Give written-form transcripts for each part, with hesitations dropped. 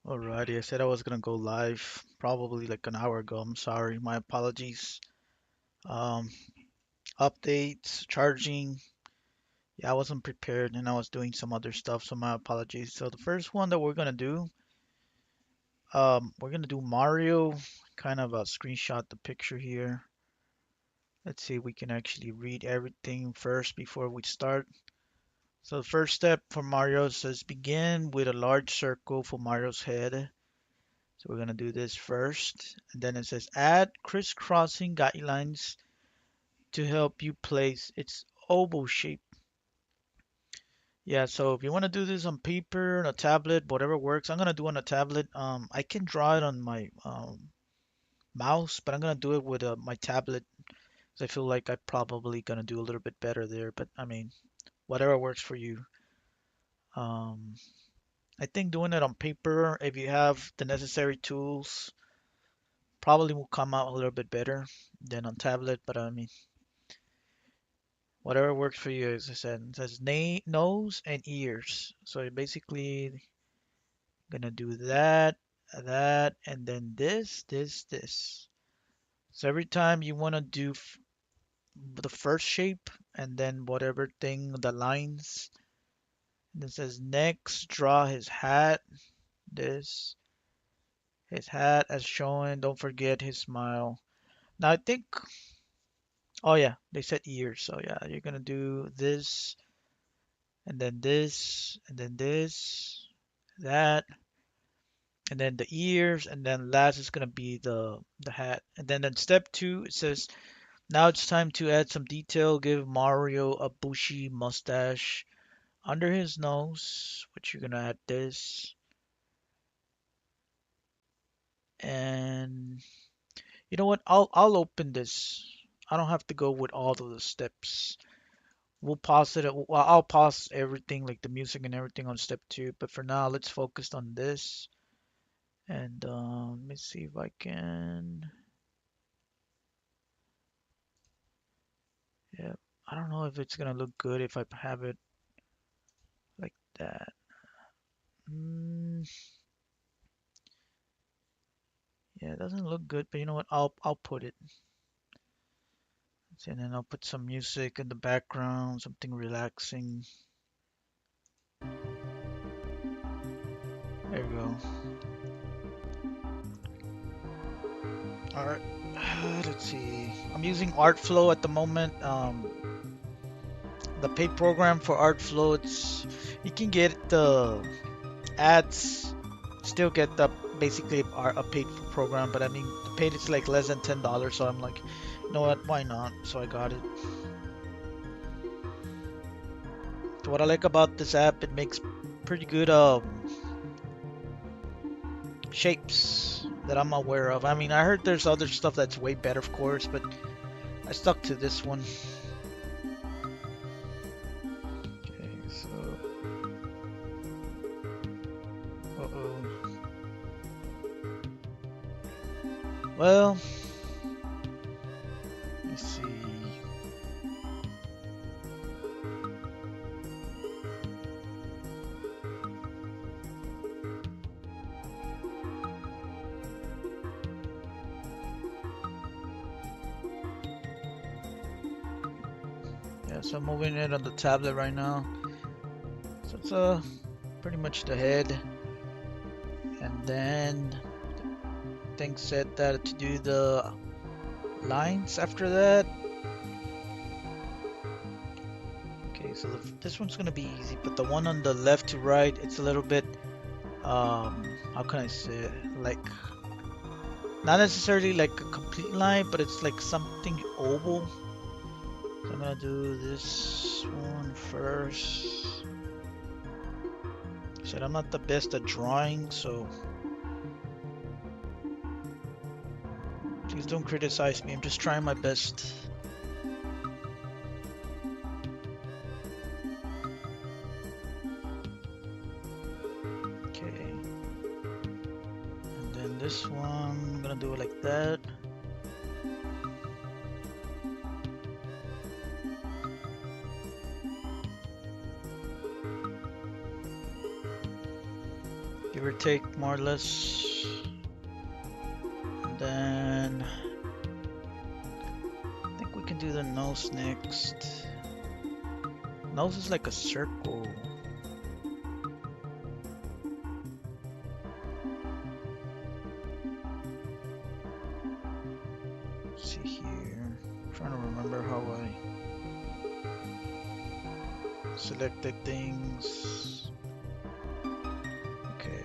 Alrighty, I said I was gonna go live probably like an hour ago. I'm sorry, my apologies. Um, Updates, charging. Yeah, I wasn't prepared and I was doing some other stuff, so my apologies. So the first one that we're gonna do Mario. Kind of screenshot the picture here. Let's see if we can actually read everything first before we start. So the first step for Mario says begin with a large circle for Mario's head. So we're gonna do this first, and then it says add crisscrossing guidelines to help you place its oval shape. Yeah, so if you want to do this on paper, on a tablet, whatever works, I'm gonna do on a tablet. I can draw it on my mouse, but I'm gonna do it with my tablet because I feel like I'm probably gonna do a little bit better there. But I mean, whatever works for you. Um, I think doing it on paper, if you have the necessary tools, probably will come out a little bit better than on tablet. But I mean, whatever works for you, as I said. It says nose and ears. So you're basically gonna do that, that, and then this. So every time you wanna do the first shape and then whatever thing, the lines, and it says next, draw his hat, this, his hat as shown. Don't forget his smile. Now I think, oh yeah, they said ears. So yeah, you're gonna do this, and then this, and then this, that, and then the ears, and then last is gonna be the hat. And then in step two, it says now it's time to add some detail. Give Mario a bushy mustache under his nose, which you're gonna add this. And you know what? I'll open this. I don't have to go with all of the steps. We'll pause it. Well, I'll pause everything, like the music and everything on step two. But for now, let's focus on this. And let me see if I can. Yeah, I don't know if it's gonna look good if I have it like that. Mm, yeah, it doesn't look good, but you know what? I'll put it. And then I'll put some music in the background, something relaxing. There we go. All right. Let's see. I'm using Artflow at the moment. The paid program for Artflow, it's you can get the ads, still get the basically a paid program, but I mean the paid is like less than $10, so I'm like, you know what, why not? So I got it. So what I like about this app, it makes pretty good shapes that I'm aware of. I mean, I heard there's other stuff that's way better, of course, but I stuck to this one. Okay, so uh-oh. Well, let me see. Yeah, so I'm moving it on the tablet right now. So it's pretty much the head, and then thing said that to do the lines after that. Okay, so this one's gonna be easy, but the one on the left to right, it's a little bit how can I say it? Like not necessarily like a complete line, but it's like something oval. So I'm gonna do this one first. Said I'm not the best at drawing, so please don't criticize me. I'm just trying my best. Okay. And then this one, I'm gonna do it like that. give or take, more or less. And then I think we can do the nose next. Nose is like a circle. Let's see here. I'm trying to remember how I selected things. Okay.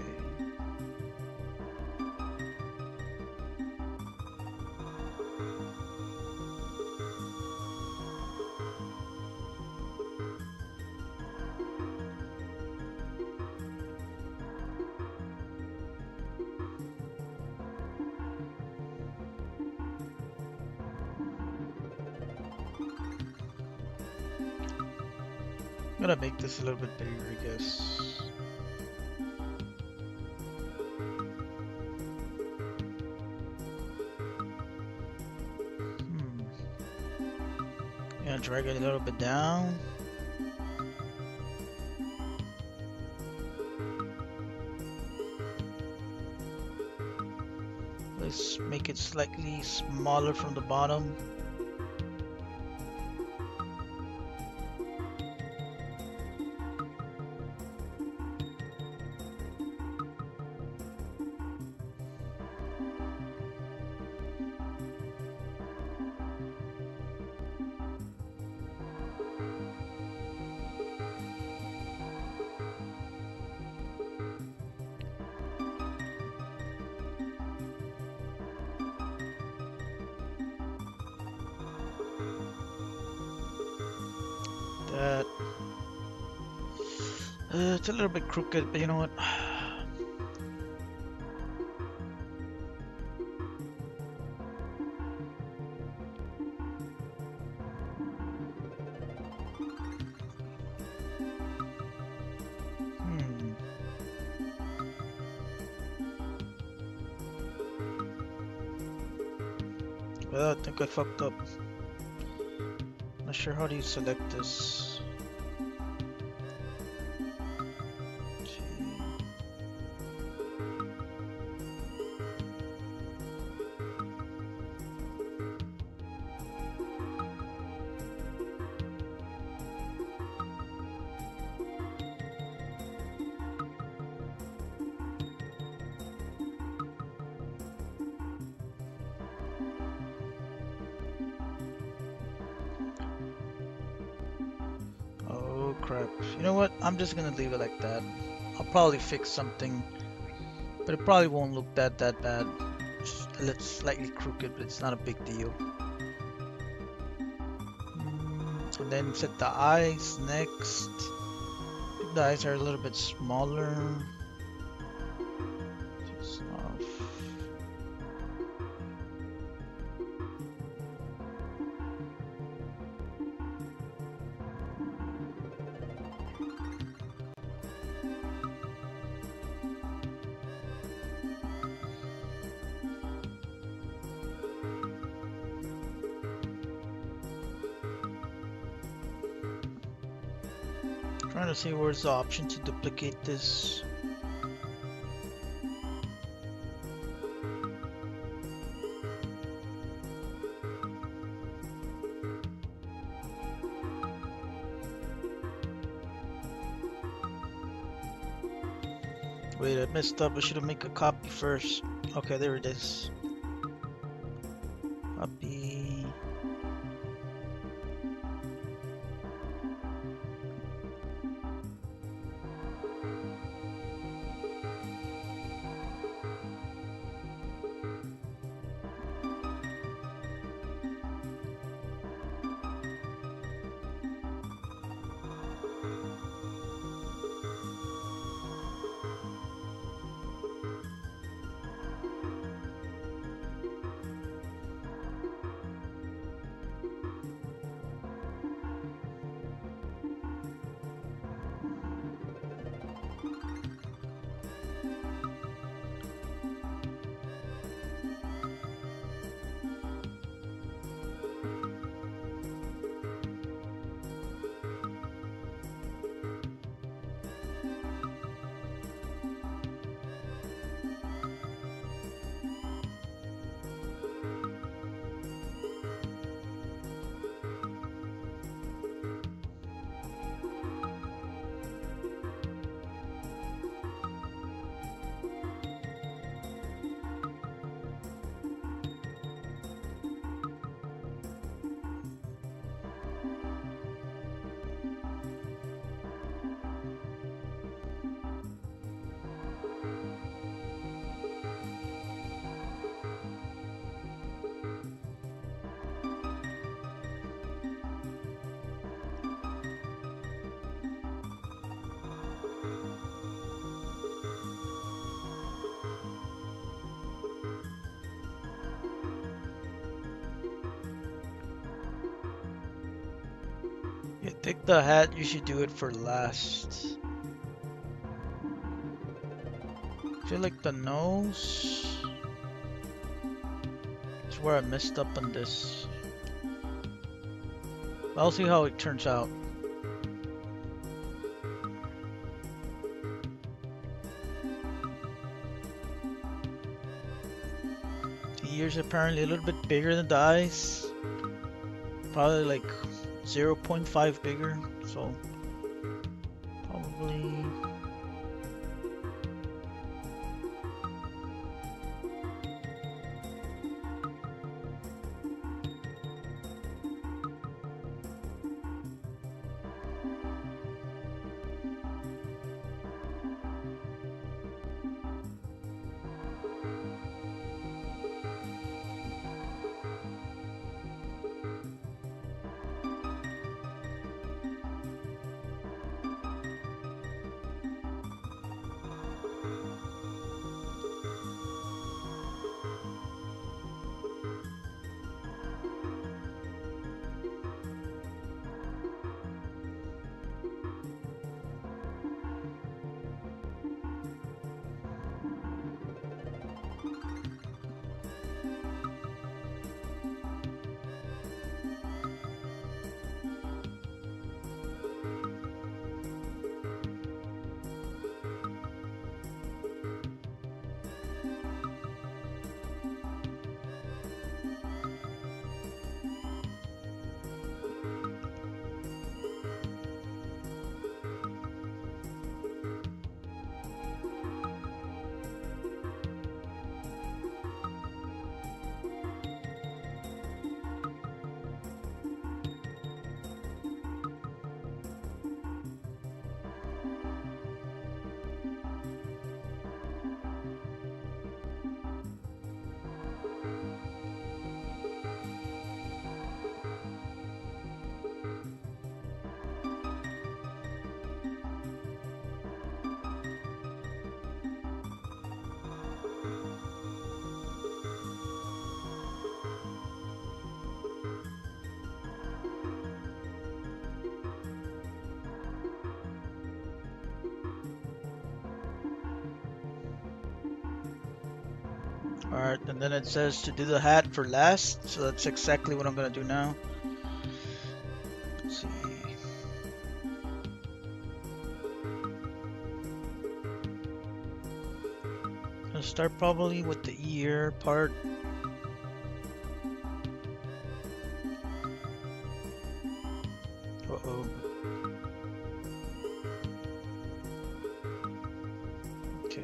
I'm gonna make this a little bit bigger, I guess. Gonna drag it a little bit down. Let's make it slightly smaller from the bottom. That it's a little bit crooked, but you know what? Well, I think I fucked up. Not sure how do you select this. Oh crap. You know what? I'm just gonna leave it like that. I'll probably fix something, but it probably won't look that bad. It's slightly crooked, but it's not a big deal. And then set the eyes next. The eyes are a little bit smaller. Just off. Trying to see where's the option to duplicate this. Wait, I messed up. I should have made a copy first. Okay, there it is. Copy. Okay, take the hat. You should do it for last. I feel like the nose is where I messed up on this. I'll see how it turns out. The ears apparently a little bit bigger than the eyes. Probably like 0.5 bigger. So probably. Alright, and then it says to do the hat for last, so that's exactly what I'm gonna do now. Let's see. Gonna start probably with the ear part. Uh-oh. Okay.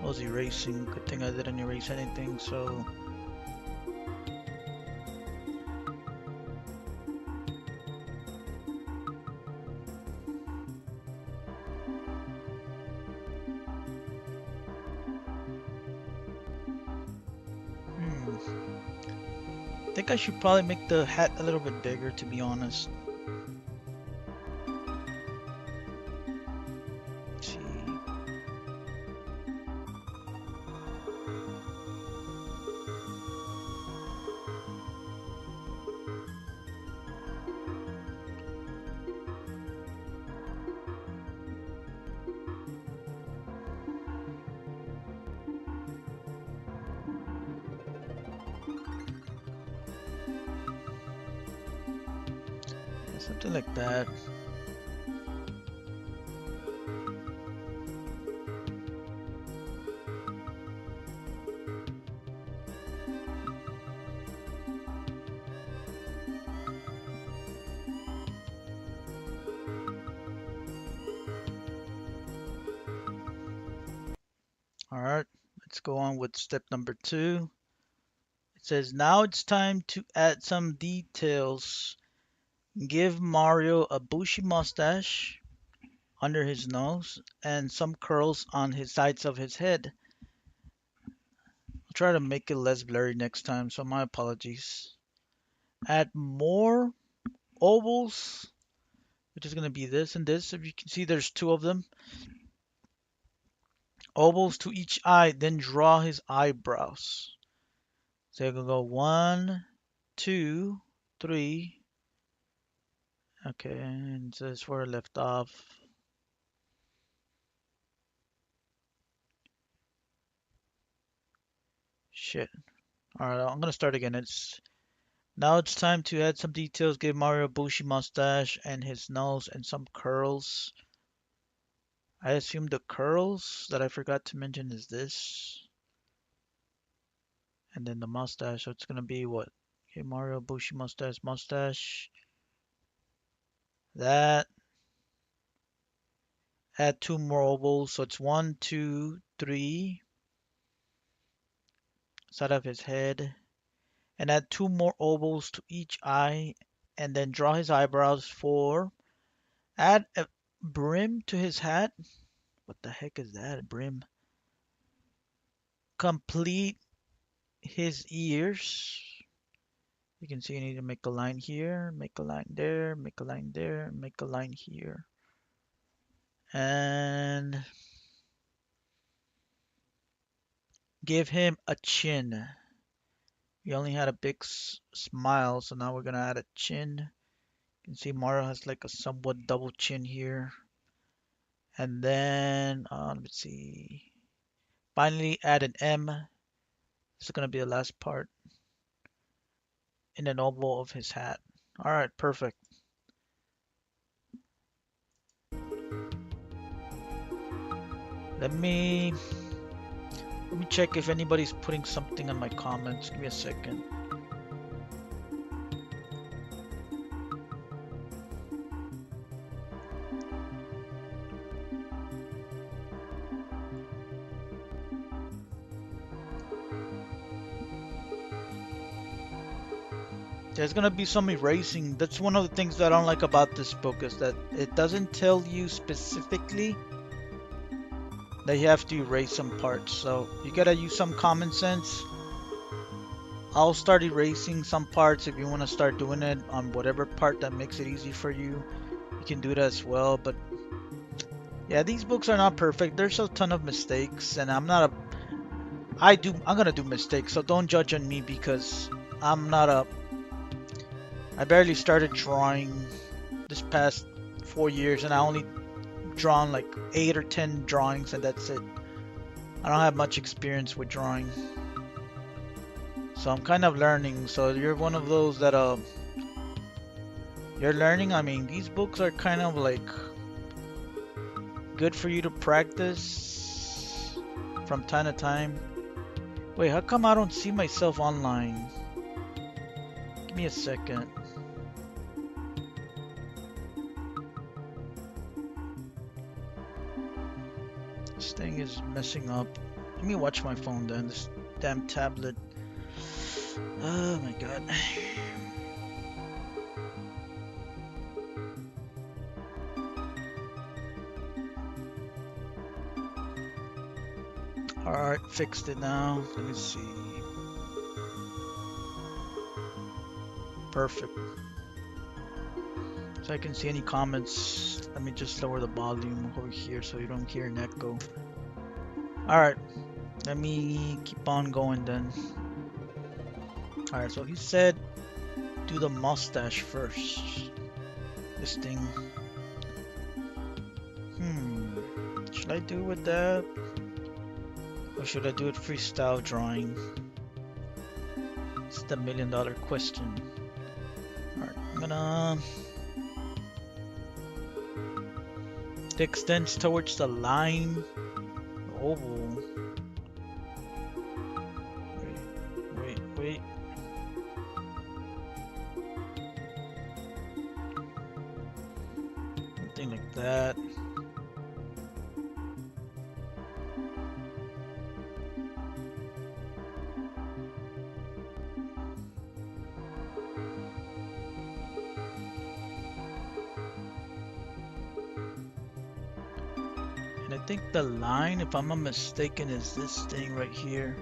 I was erasing. Good thing I didn't erase anything, so... I think I should probably make the hat a little bit bigger, to be honest. Let's see. Something like that. Alright, let's go on with step number 2. It says now it's time to add some details. Give Mario a bushy mustache under his nose and some curls on his sides of his head. I'll try to make it less blurry next time, so my apologies. Add more ovals, which is going to be this and this. If you can see, there's 2 of them. Ovals to each eye, then draw his eyebrows. So you're going to go 1, 2, 3, Okay, and this is where I left off. Shit. Alright, I'm gonna start again. Now it's time to add some details. Give Mario a bushy mustache and his nose and some curls. I assume the curls that I forgot to mention is this. And then the mustache. So it's gonna be what? Okay, Mario bushy mustache, mustache. That. Add two more ovals. So it's one, two, three. Side of his head. And add two more ovals to each eye. And then draw his eyebrows. Four. Add a brim to his hat. What the heck is that? A brim. Complete his ears. You can see you need to make a line here, make a line there, make a line there, make a line here. And give him a chin. He only had a big smile, so now we're gonna add a chin. You can see Mario has like a somewhat double chin here. And then, let's see. Finally, add an M. This is gonna be the last part in an oval of his hat. All right, perfect. Let me check if anybody's putting something in my comments. Give me a second. There's gonna be some erasing. That's one of the things that I don't like about this book is that it doesn't tell you specifically that you have to erase some parts. So you gotta use some common sense. I'll start erasing some parts if you want to start doing it on whatever part that makes it easy for you. You can do that as well. But yeah, these books are not perfect. There's a ton of mistakes, and I'm gonna do mistakes. So don't judge on me because I'm not a. I barely started drawing this past 4 years, and I only drawn like 8 or 10 drawings, and that's it. I don't have much experience with drawing, so I'm kind of learning. So you're one of those that you're learning. I mean, these books are kind of like good for you to practice from time to time. Wait, how come I don't see myself online? Give me a second. This thing is messing up. Let me watch my phone then. This damn tablet. Oh my god. Alright, fixed it now. Let me see. Perfect. So I can see any comments. Let me just lower the volume over here so you don't hear an echo. Alright, let me keep on going then. Alright, so he said do the mustache first. This thing. Should I do with that? Or should I do it freestyle drawing? It's the $1,000,000 question. Alright, I'm gonna... It extends towards the line. The oval. Wait. Something like that. And I think the line, if I'm not mistaken, is this thing right here.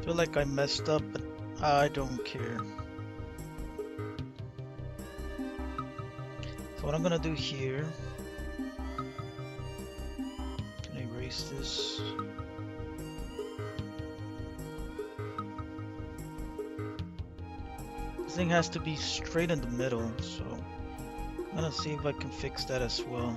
Feel like I messed up, but I don't care. So what I'm gonna do here, can I erase this? This thing has to be straight in the middle, so I'm gonna see if I can fix that as well.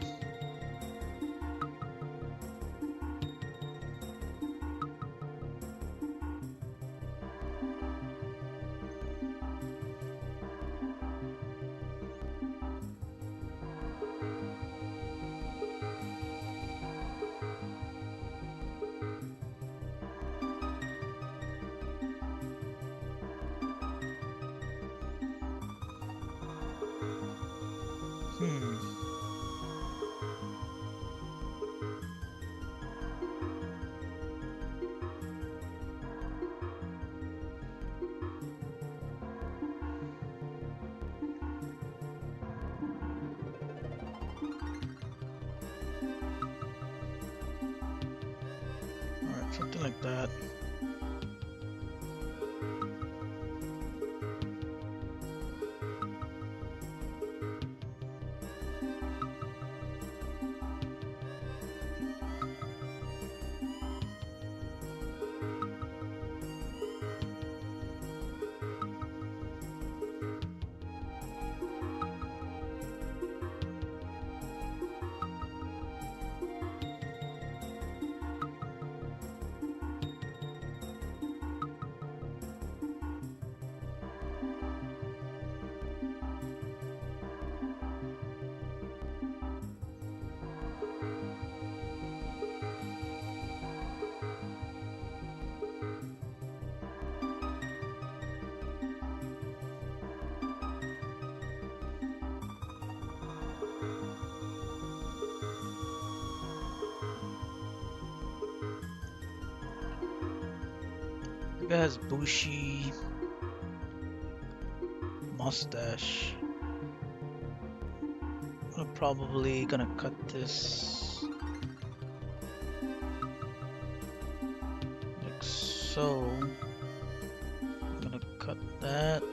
Hmm. Alright, something like that. The guy has bushy mustache. I'm probably gonna cut this like so. I'm gonna cut that.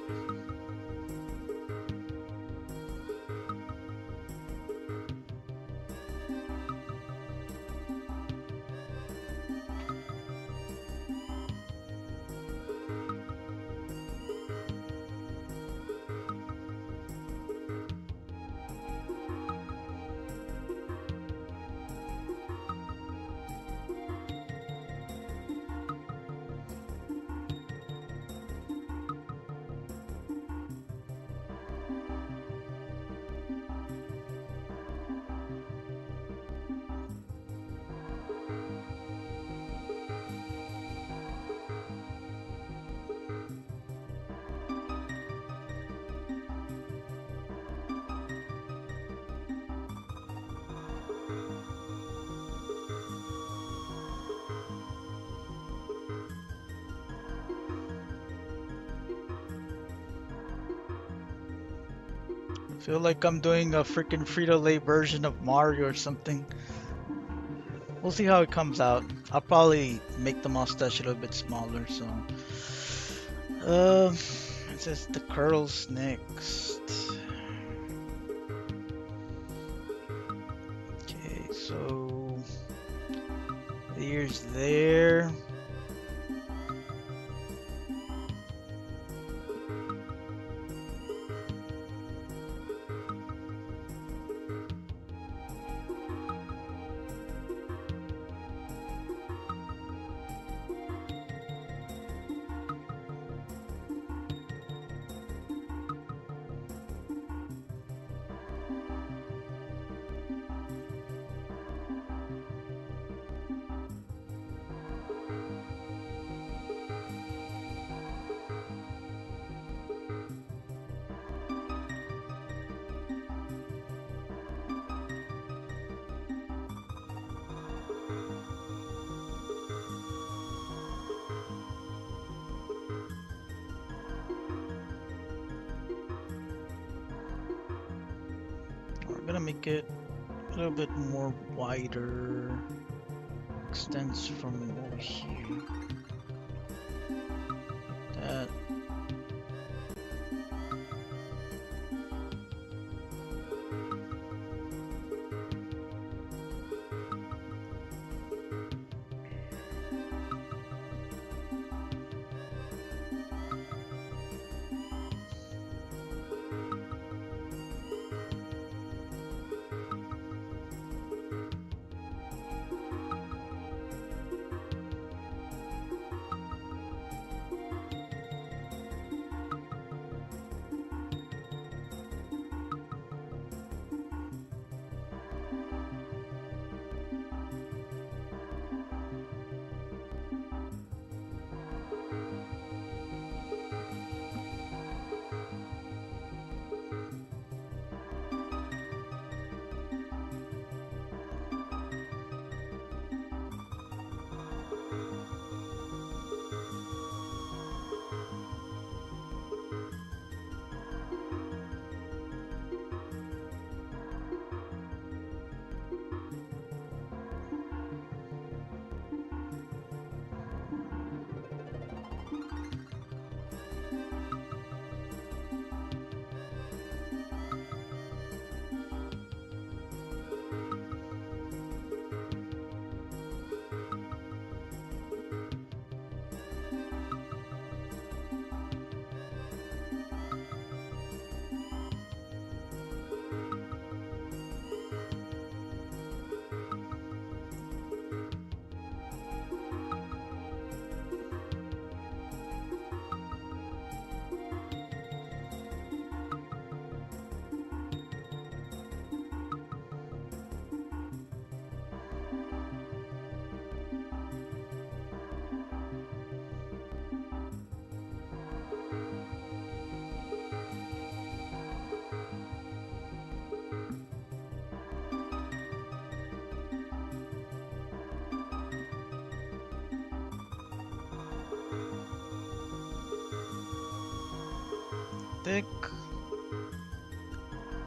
I feel like I'm doing a freaking Frito-Lay version of Mario or something. We'll see how it comes out. I'll probably make the mustache a little bit smaller, so. It says the curls next. Okay, so the ears there. We're gonna make it a little bit more wider. Extends from over here. thick.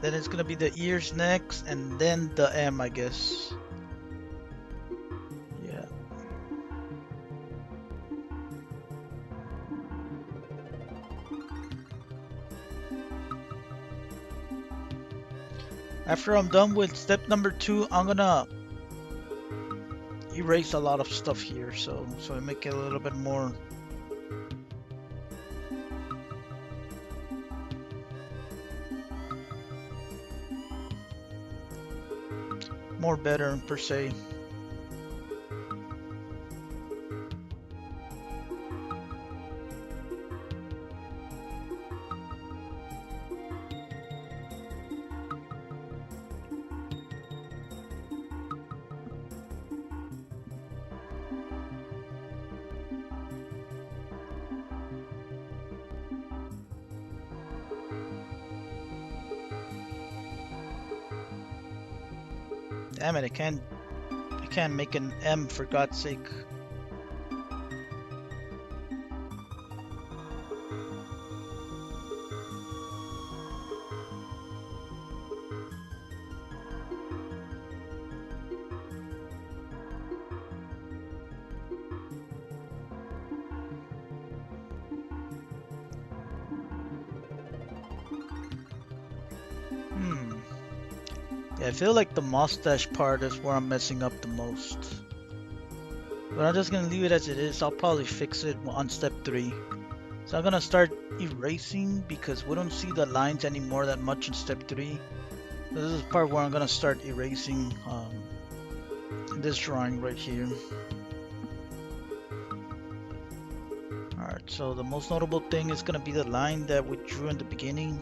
Then it's gonna be the ears next, and then the M, I guess. Yeah. After I'm done with step number 2, I'm gonna erase a lot of stuff here, so I make it a little bit more better per se. Damn it, I can't make an M for God's sake. Hmm. Yeah, I feel like the mustache part is where I'm messing up the most. But I'm just gonna leave it as it is. I'll probably fix it on step 3. So I'm gonna start erasing because we don't see the lines anymore that much in step 3. So this is the part where I'm gonna start erasing this drawing right here. Alright, so the most notable thing is gonna be the line that we drew in the beginning.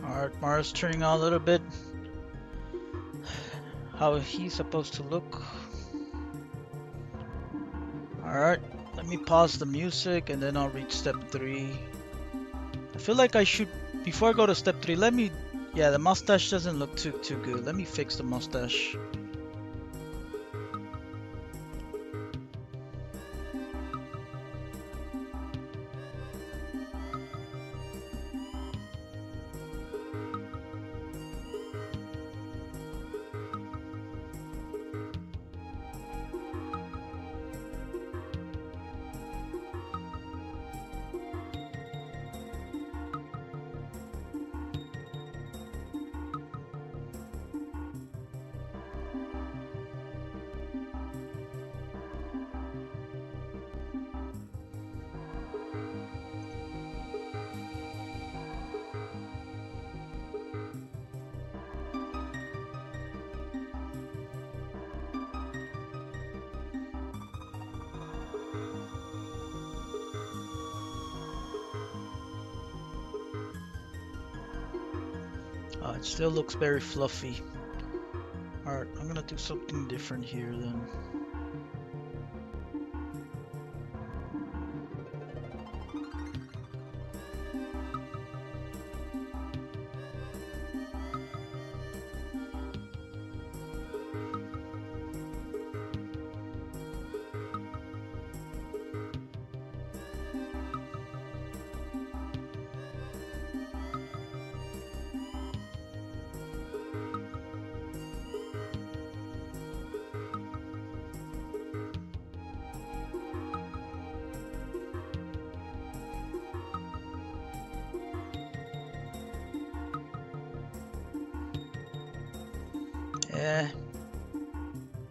Alright, Mars turning on a little bit. How he's supposed to look. Alright, let me pause the music and then I'll reach step 3. I feel like I should, before I go to step 3, let me, yeah, the mustache doesn't look too good. Let me fix the mustache. It still looks very fluffy. Alright, I'm gonna do something different here then. Yeah.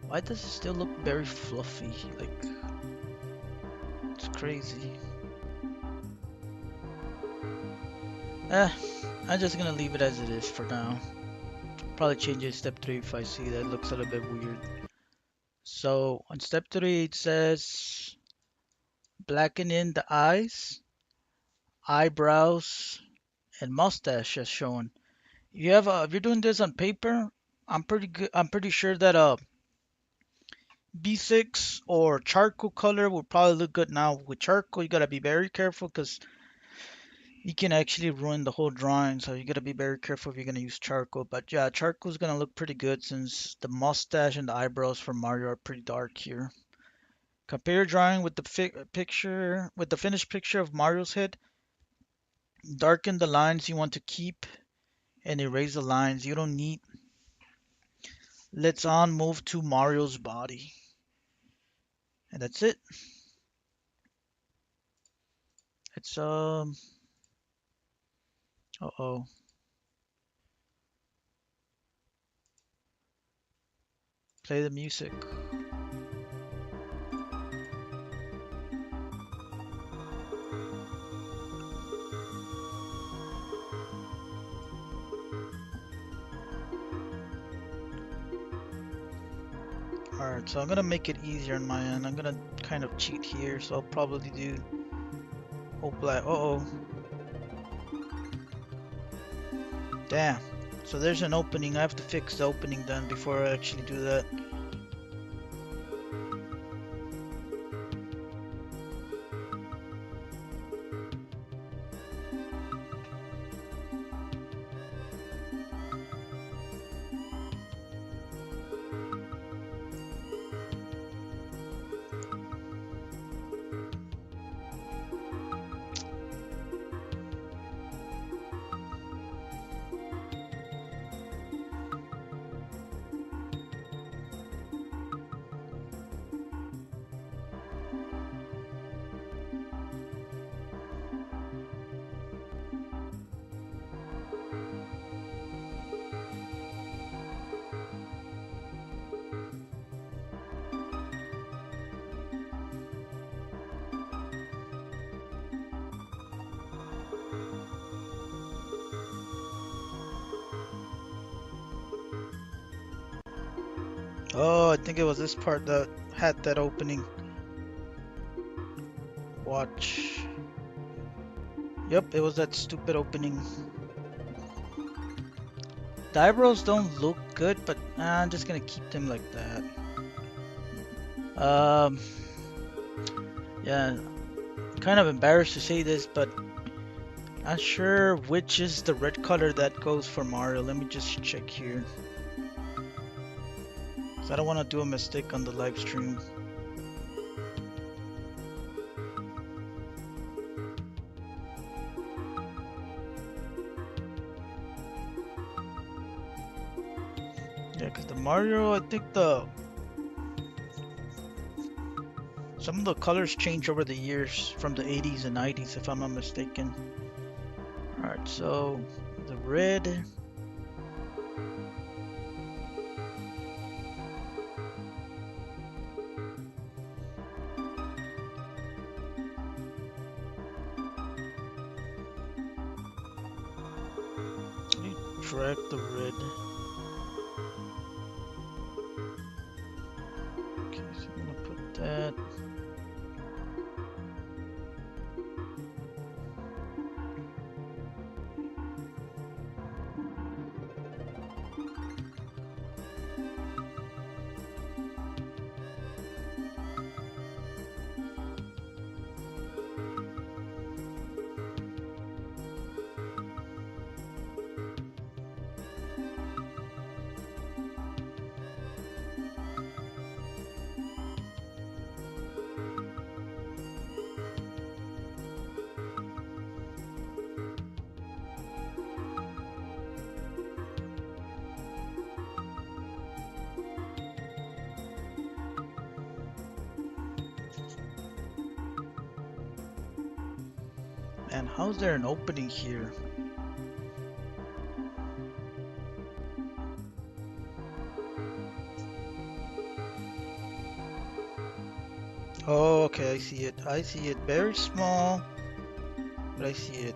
Why does it still look very fluffy? Like, it's crazy. I'm just gonna leave it as it is for now. Probably change it step 3 if I see that it looks a little bit weird. So on step 3 it says blacken in the eyes, eyebrows, and mustache as shown. If you're doing this on paper, I'm pretty sure that B6 or charcoal color will probably look good. Now with charcoal you gotta be very careful because you can actually ruin the whole drawing, so you gotta be very careful if you're gonna use charcoal. But yeah, charcoal's gonna look pretty good since the mustache and the eyebrows for Mario are pretty dark here. Compare your drawing with the finished picture of Mario's head. Darken the lines you want to keep and erase the lines you don't need. Let's on move to Mario's body. And that's it. It's uh-oh. Play the music. Alright, so I'm gonna make it easier on my end. I'm gonna kind of cheat here, so I'll probably do oh black. Uh-oh. Damn. So there's an opening. I have to fix the opening then before I actually do that. Oh, I think it was this part that had that opening. Watch. Yep, it was that stupid opening. The eyebrows don't look good, but I'm just gonna keep them like that. Um, yeah, kind of embarrassed to say this, but not sure which is the red color that goes for Mario. Let me just check here. 'Cause I don't want to do a mistake on the live stream. Yeah, because the Mario, I think some of the colors change over the years from the 80s and 90s, if I'm not mistaken. Alright, so the red. Let me drag the red. Okay, so I'm gonna put that. And how's there an opening here? Oh, okay, I see it. I see it. Very small, but I see it.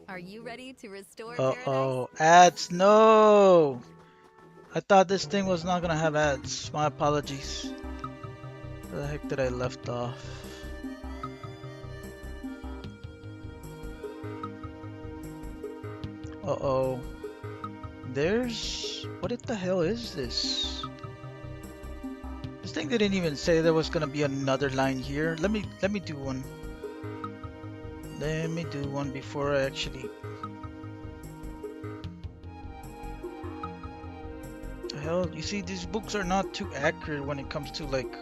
Are you ready to restore paradise? Uh-oh, ads, no! I thought this thing was not gonna have ads. My apologies. Where the heck did I left off? Uh-oh. What the hell is this? This thing didn't even say there was gonna be another line here. Let me do one. Let me do one before I actually. The hell, you see, these books are not too accurate when it comes to like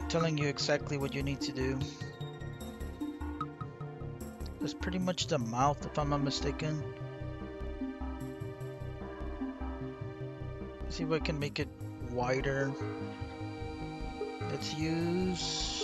telling you exactly what you need to do. That's pretty much the mouth, if I'm not mistaken. See if I can make it wider. Let's use.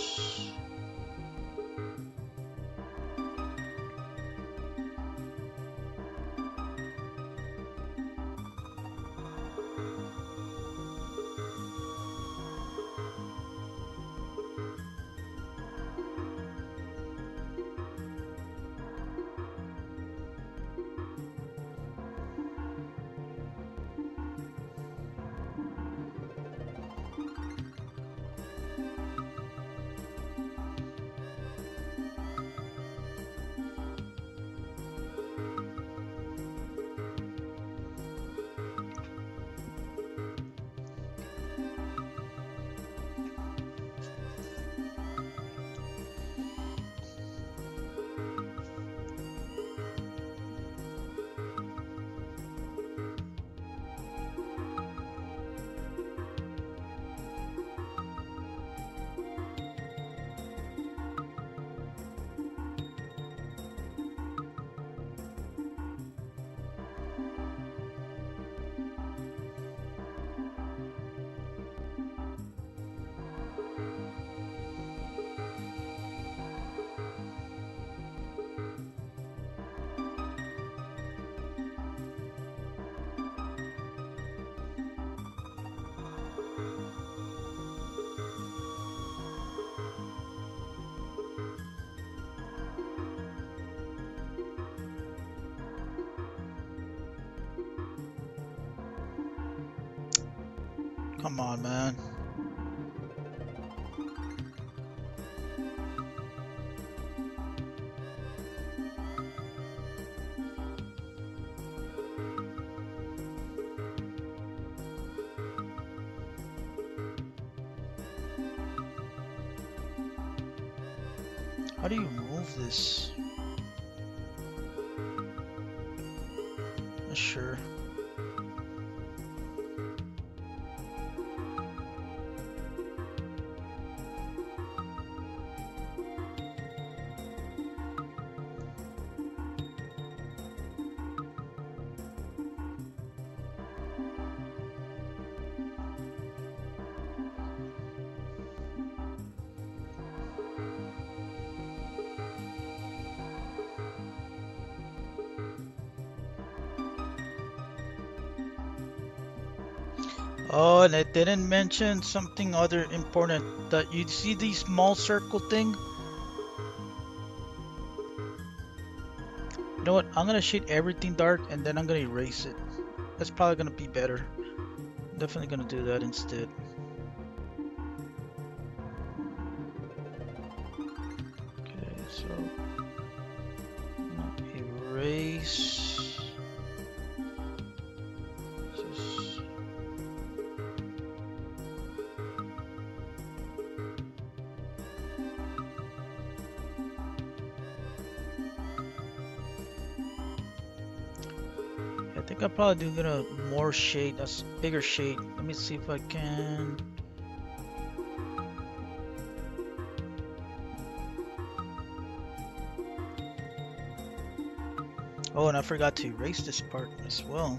Come on, man. How do you move this? Not sure. Oh, and I didn't mention something other important. That you see the small circle thing? You know what? I'm gonna shade everything dark and then I'm gonna erase it. That's probably gonna be better. Definitely gonna do that instead. Okay, so erase. Just, I think I'll probably do a more shade, a bigger shade. Let me see if I can. Oh, and I forgot to erase this part as well.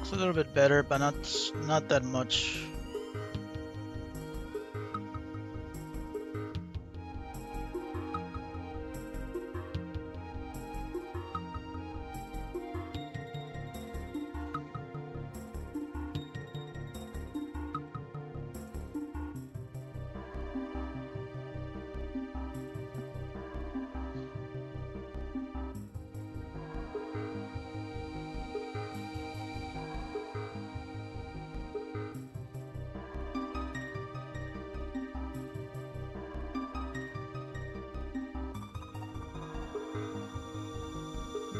It's a little bit better, but not that much.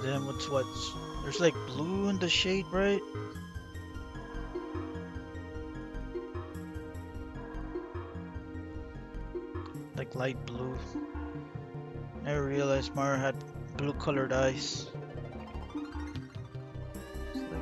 Then what's there's like blue in the shade, right? Like light blue. Never realized Mara had blue colored eyes. It's like,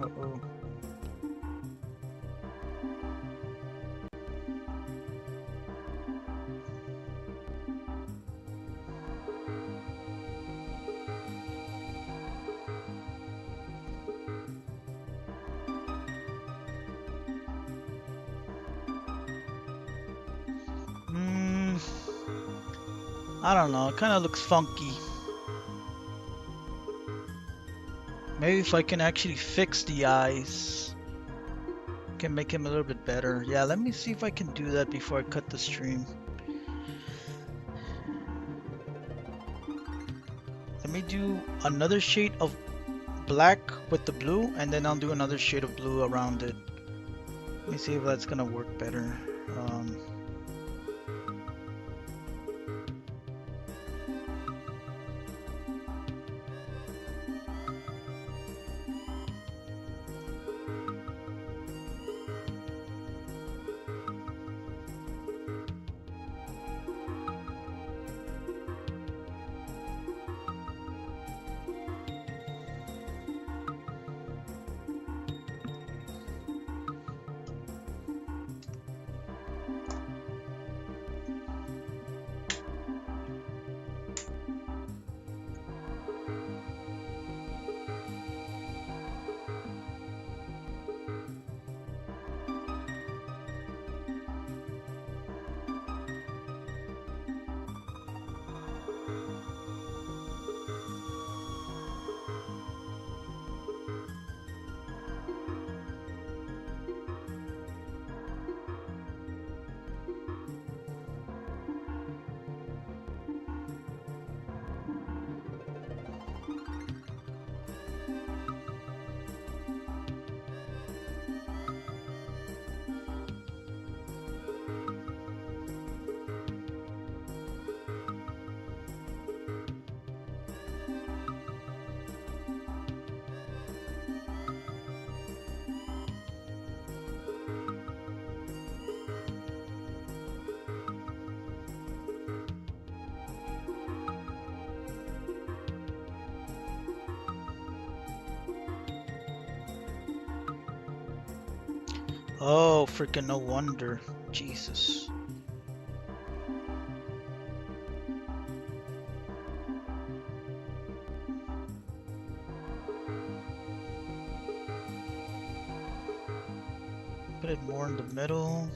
uh-oh. Hmm, I don't know. It kind of looks funky. Maybe if I can actually fix the eyes, can make him a little bit better. Yeah, let me see if I can do that before I cut the stream. Let me do another shade of black with the blue, and then I'll do another shade of blue around it. Let me see if that's gonna work better. Um, oh, freaking no wonder. Jesus. Put it more in the middle.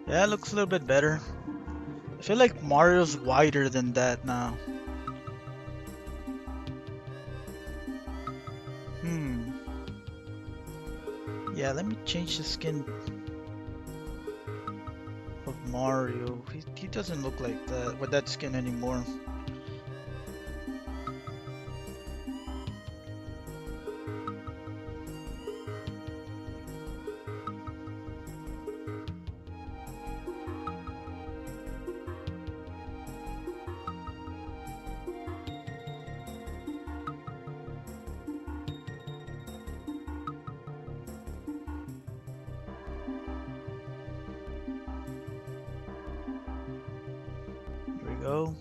Yeah, it looks a little bit better. I feel like Mario's wider than that now. Hmm. Yeah, let me change the skin of Mario. He doesn't look like that with that skin anymore. There we go.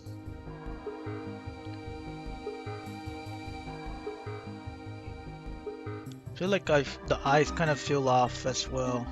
I feel like the eyes kind of feel off as well.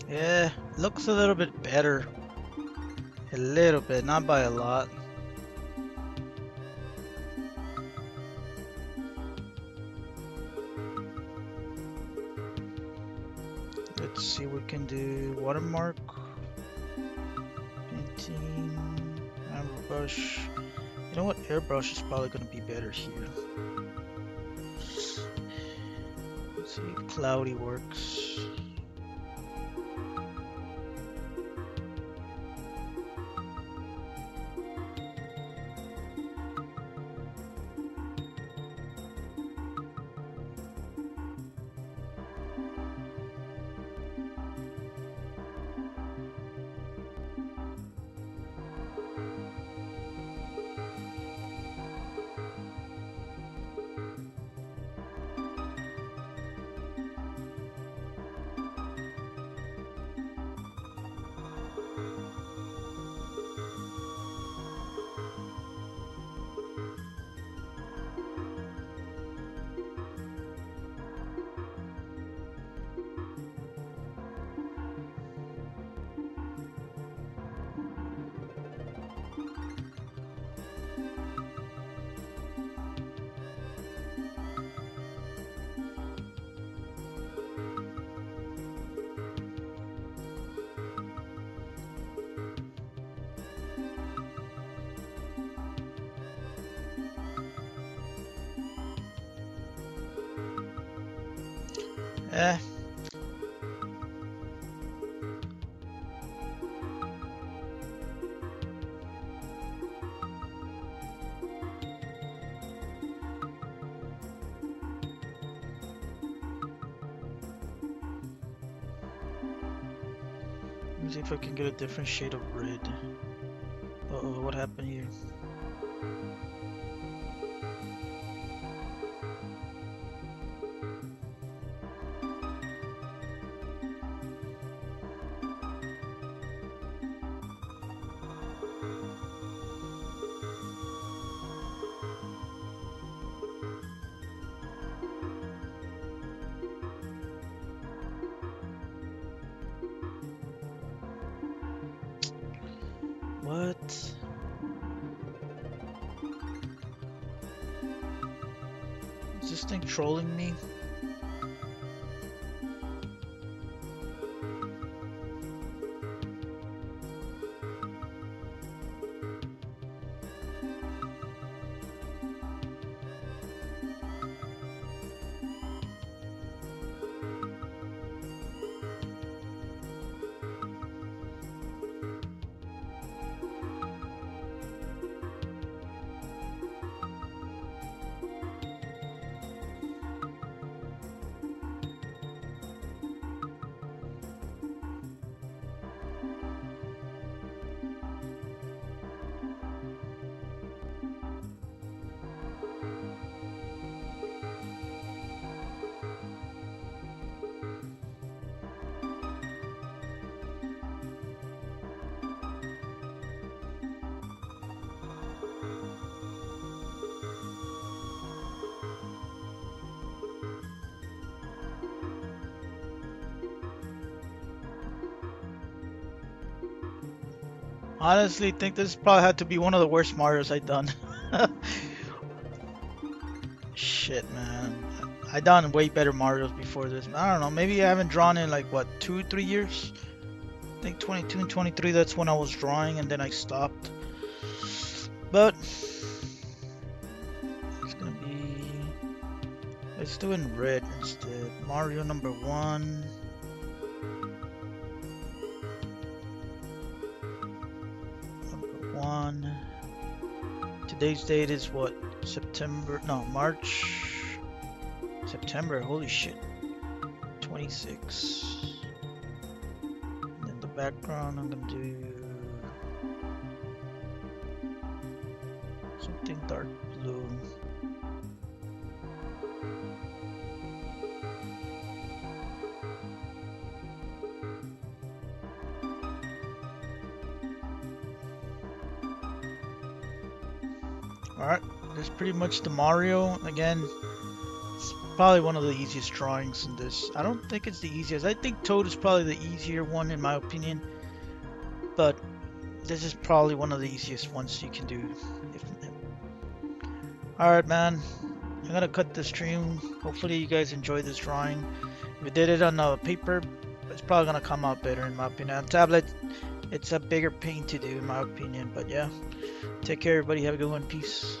Yeah, looks a little bit better. A little bit, not by a lot. Let's see, we can do watermark, painting, airbrush. You know what? Airbrush is probably gonna be better here. Let's see if cloudy works. Eh, let me see if I can get a different shade of red. Uh-oh, what happened here? What? Is this thing trolling me? Honestly, think this probably had to be one of the worst Marios I've done. Shit, man. I done way better Marios before this. I don't know. Maybe I haven't drawn in like what 2, 3 years. I think 22 and 23. That's when I was drawing, and then I stopped. But it's gonna be. Let's do it in red instead. Mario number 1. Number 1. Today's date is what? September? No, March. September. Holy shit. 26. And then the background, I'm gonna do something dark blue. Alright, that's pretty much the Mario. Again, Probably one of the easiest drawings in this. I don't think it's the easiest. I think Toad is probably the easier one in my opinion, but this is probably one of the easiest ones you can do. If... Alright, man. I'm gonna cut the stream. Hopefully you guys enjoyed this drawing. If you did it on a paper, it's probably gonna come out better in my opinion. On tablet, it's a bigger pain to do in my opinion, but yeah. Take care everybody, have a good one, peace.